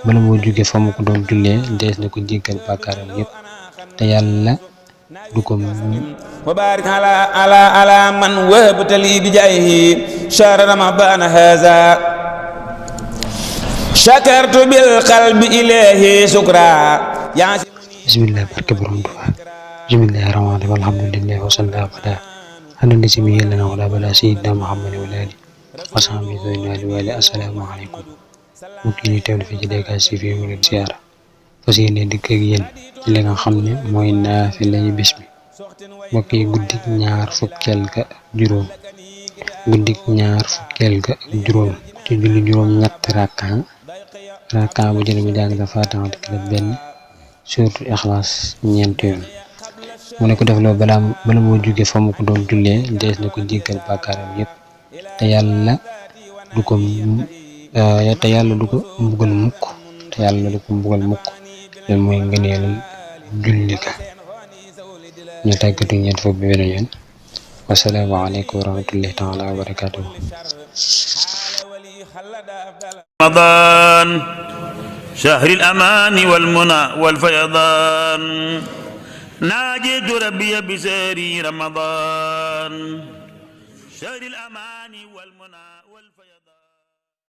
bala moo jóge fa mu ko doon jullee dees na ko jéggal bàkkaaram yépp te yàlla du ko وبارك على من وهبت لي بجاهه شهر رمضان هذا شكرت بالقلب إليه شكرا bismillah barke borom Tuubaa bismillahi rahmaani rahiim alhamdulillahi wa sallallahu ala nabi yàlla wala bala sayyidina Muhammad wa ali wa sahbihi wa ali assalaamu alaykum mbokk yi ñu teewlu fi ci DKS TV mu leen siyaara fas yéene dikk ak yéen ci li nga xam ne mooy naafila yi bis bi mbokk yi guddik ñaar fukkeel ga ak juróom ci julli juróom ñett rakka bu jël mi jàng Faatiha ak benn suuratul Ixlaas ñeenti yoon mu ne ko def loo bala moo jóge fa mu ko doon jullee dees na ko jéggal bàkkaaram yépp te yàlla du ko mbugal mukk loolu mooy ngëneelal julli ka ñu tàggatu ñeent foofu bi beneen yoon wassalaamu aleykum wa rahmatullahi taala wa barakaatuhu رمضان شهر الأمان والمنى والفيضان ناجيت ربي بسهر رمضان شهر الأمان والمنى